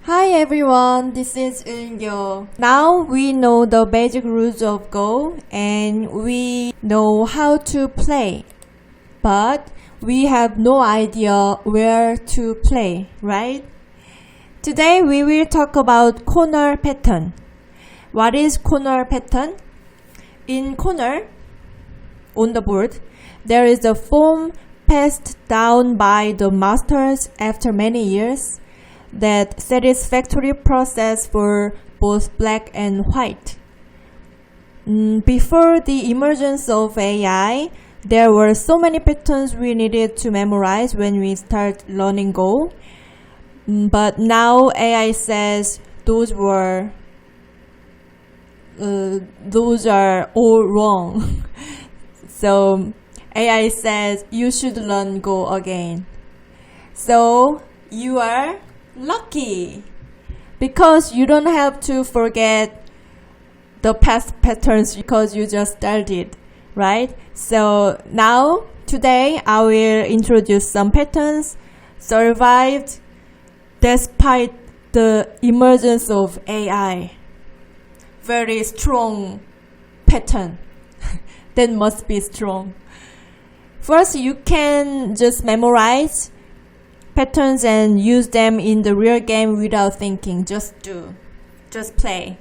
Hi everyone, this is Eunyo. Now we know the basic rules of Go and we know how to play. But we have no idea where to play, right? Today we will talk about corner pattern. What is corner pattern? In corner, on the board, there is a form passed down by the masters after many years that satisfactory process for both black and white. Before the emergence of AI, there were so many patterns we needed to memorize when we start learning Go. But now AI says those are all wrong. So AI says you should learn Go again. So you are lucky because you don't have to forget the past patterns because you just started, right? So now today I will introduce some patterns survived despite the emergence of AI. Very strong pattern. That must be strong. First, you can just memorize patterns and use them in the real game without thinking. Just play.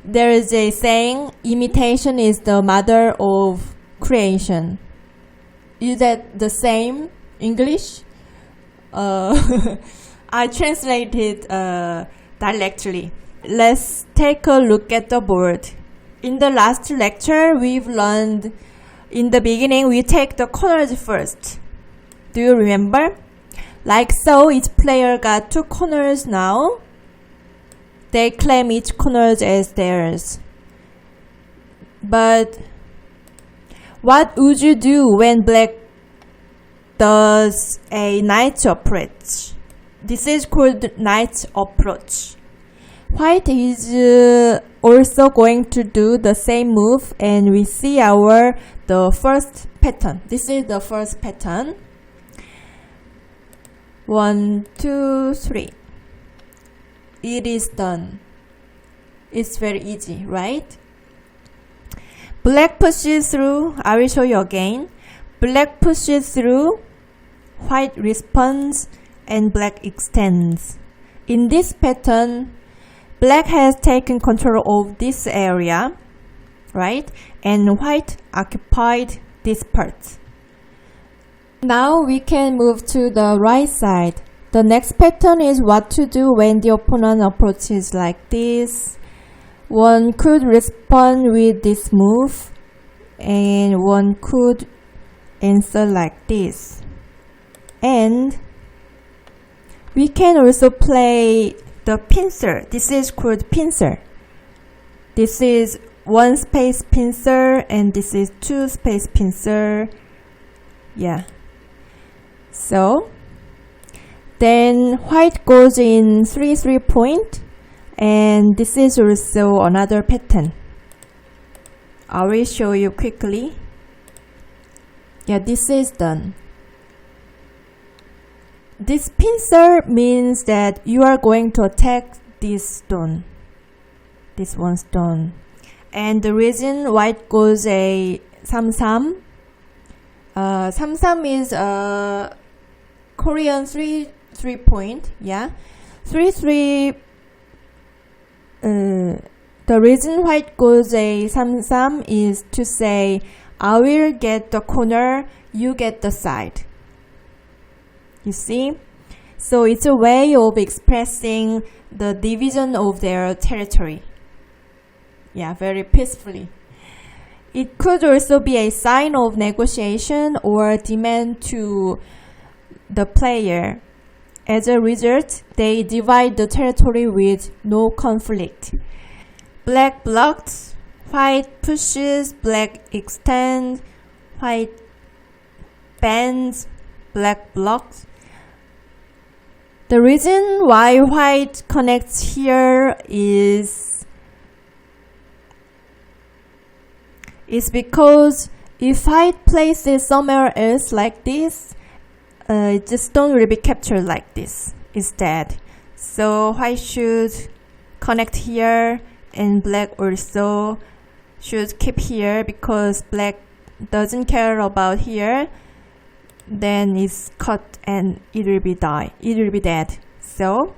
There is a saying, imitation is the mother of creation. Is that the same English? I translated directly. Let's take a look at the board. In the last lecture, we've learned in the beginning we take the corners first. Do you remember? Like so, each player got 2 corners now. They claim each corner as theirs. But what would you do when black does a knight's approach? This is called knight's approach. White is also going to do the same move, and we see the first pattern. This is the first pattern. 1, 2, 3. It is done. It's very easy, right? Black pushes through. I will show you again. Black pushes through, white responds, and black extends. In this pattern, black has taken control of this area, right? And white occupied this part. Now we can move to the right side. The next pattern is what to do when the opponent approaches like this. One could respond with this move, and one could answer like this. And we can also play the pincer. This is called pincer. This is 1 space pincer, and this is 2 space pincer. Yeah. So then white goes in 3 point, and this is also another pattern. I will show you quickly. Yeah, this is done. This pincer means that you are going to attack this stone, this one stone. And the reason white goes a 삼삼. 삼삼 is a Korean 3 point. Yeah, 3 the reason white goes a 삼삼 is to say I will get the corner, you get the side. You see? So it's a way of expressing the division of their territory. Yeah, very peacefully. It could also be a sign of negotiation or demand to the player. As a result, they divide the territory with no conflict. Black blocks, white pushes, black extends, white bends, black blocks. The reason why white connects here is because if white places somewhere else like this, just don't really be captured like this. Instead, So white should connect here, and black also should keep here because black doesn't care about here. Then it's cut and it will be dead. So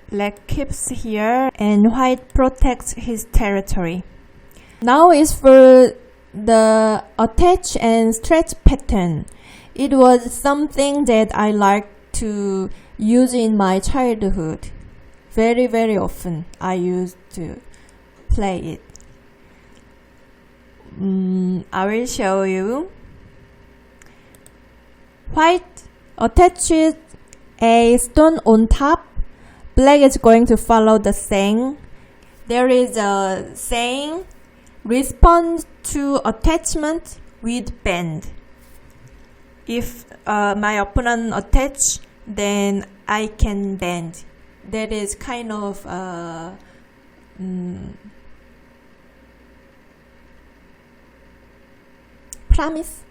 black keeps here and white protects his territory. Now is for the attach and stretch pattern. It was something that I liked to use in my childhood. Very, very often I used to play it. I will show you. White attaches a stone on top. Black is going to follow the saying. There is a saying, respond to attachment with bend. If my opponent attach, then I can bend. That is kind of promise.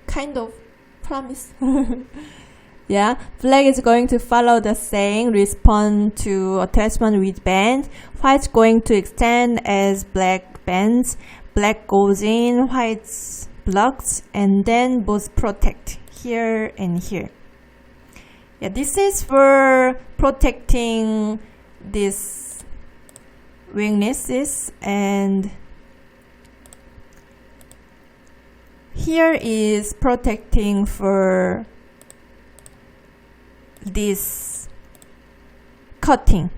Kind of promise. Yeah, black is going to follow the saying, respond to attachment with bend. White's going to extend as black bends. Black goes in, white blocks, and then both protect here and here. Yeah, this is for protecting these weaknesses, and here is protecting for this cutting.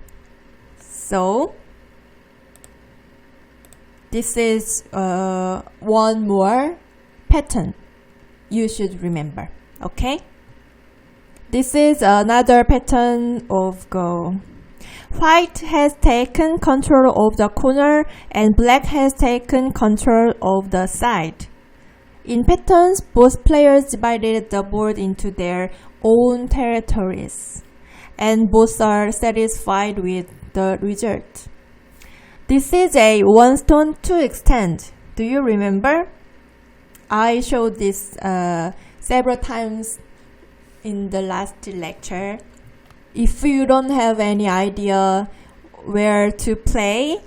So this is one more pattern you should remember. Okay, this is another pattern of Go. White has taken control of the corner and black has taken control of the side. In patterns, both players divided the board into their own territories, and both are satisfied with the result. This is a one stone two extend. Do you remember? I showed this several times in the last lecture. If you don't have any idea where to play,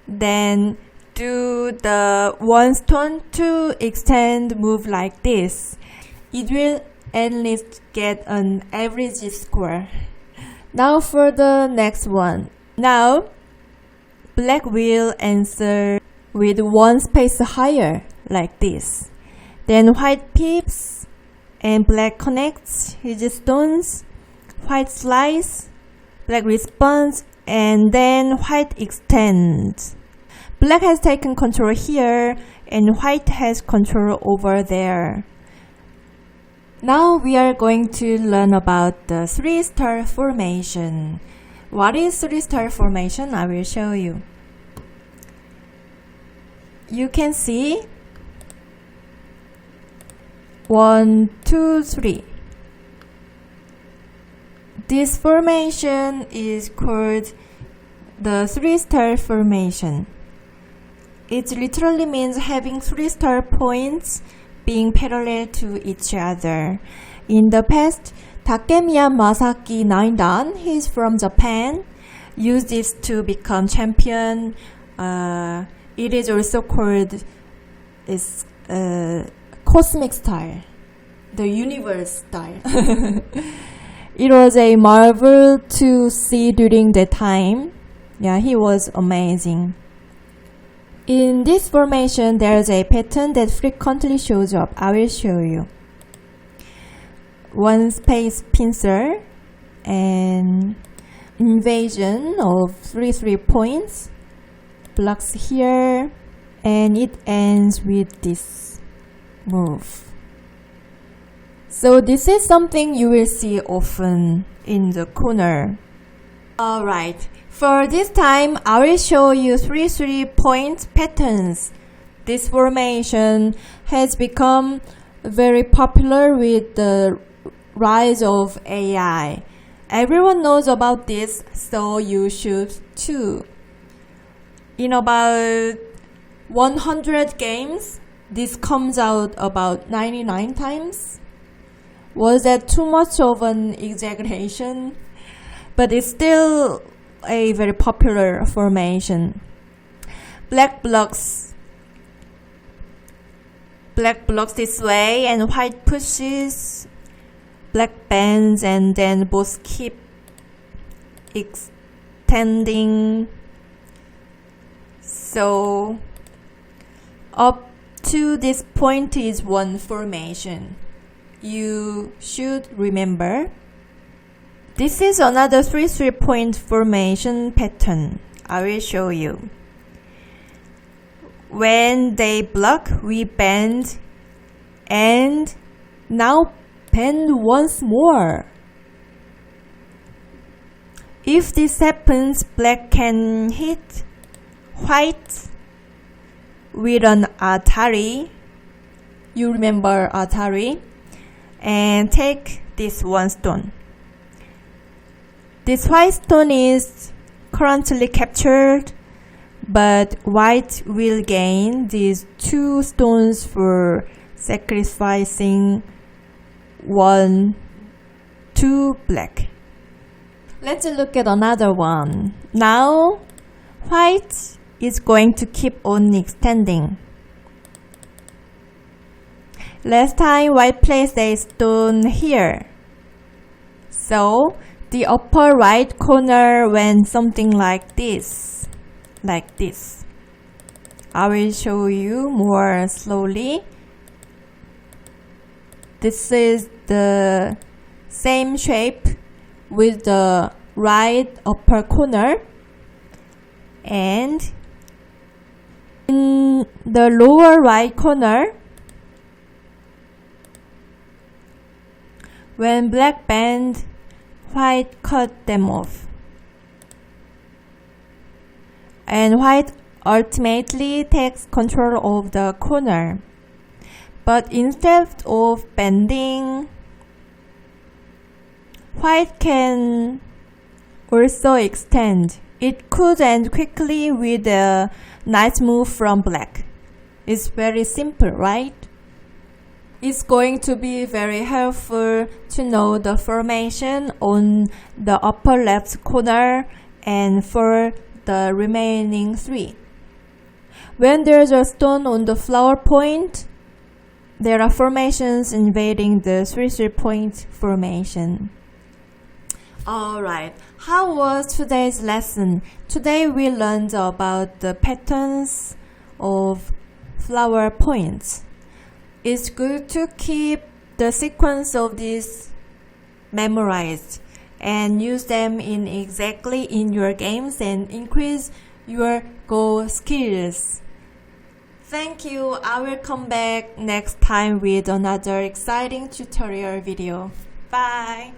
then do the one stone two extend move like this. It will at least get an average score. Now for the next one. Now black will answer with one space higher like this. Then white peeps and black connects his stones. White slice, black responds, and then white extends. Black has taken control here and white has control over there. Now we are going to learn about the 3-star formation. What is 3-star formation? I will show you. You can see 1, 2, 3. This formation is called the 3-star formation. It literally means having 3-star points being parallel to each other. In the past, Takemiya Masaki 9-dan, he's from Japan, used this to become champion. It is also called cosmic style, the universe style. It was a marvel to see during that time. Yeah, he was amazing. In this formation, there's a pattern that frequently shows up. I will show you. One space pincer and invasion of 3 points, blocks here, and it ends with this move. So this is something you will see often in the corner. Alright, for this time I will show you 3 point patterns. This formation has become very popular with the rise of AI. Everyone knows about this, so you should too. In about 100 games, this comes out about 99 times. Was that too much of an exaggeration? But it's still a very popular formation. Black blocks this way and white pushes, black bends, and then both keep extending. So up to this point is one formation. You should remember. This is another 3-3-point formation pattern. I will show you. When they block, we bend, and now bend once more. If this happens, black can hit white with an Atari. You remember Atari? And take this one stone. This white stone is currently captured, but white will gain these 2 stones for sacrificing 1 to black. Let's look at another one. Now, white is going to keep on extending. Last time, white placed a stone here. So, the upper right corner went something like this. I will show you more slowly. This is the same shape with the right upper corner, and in the lower right corner, when black bend, white cut them off. And white ultimately takes control of the corner. But instead of bending, white can also extend. It could end quickly with a nice move from black. It's very simple, right? It's going to be very helpful to know the formation on the upper left corner and for the remaining 3. When there's a stone on the flower point, there are formations invading the 3-3-point formation. Alright, how was today's lesson? Today we learned about the patterns of flower points. It's good to keep the sequence of these memorized and use them exactly in your games and increase your Go skills. Thank you. I will come back next time with another exciting tutorial video. Bye.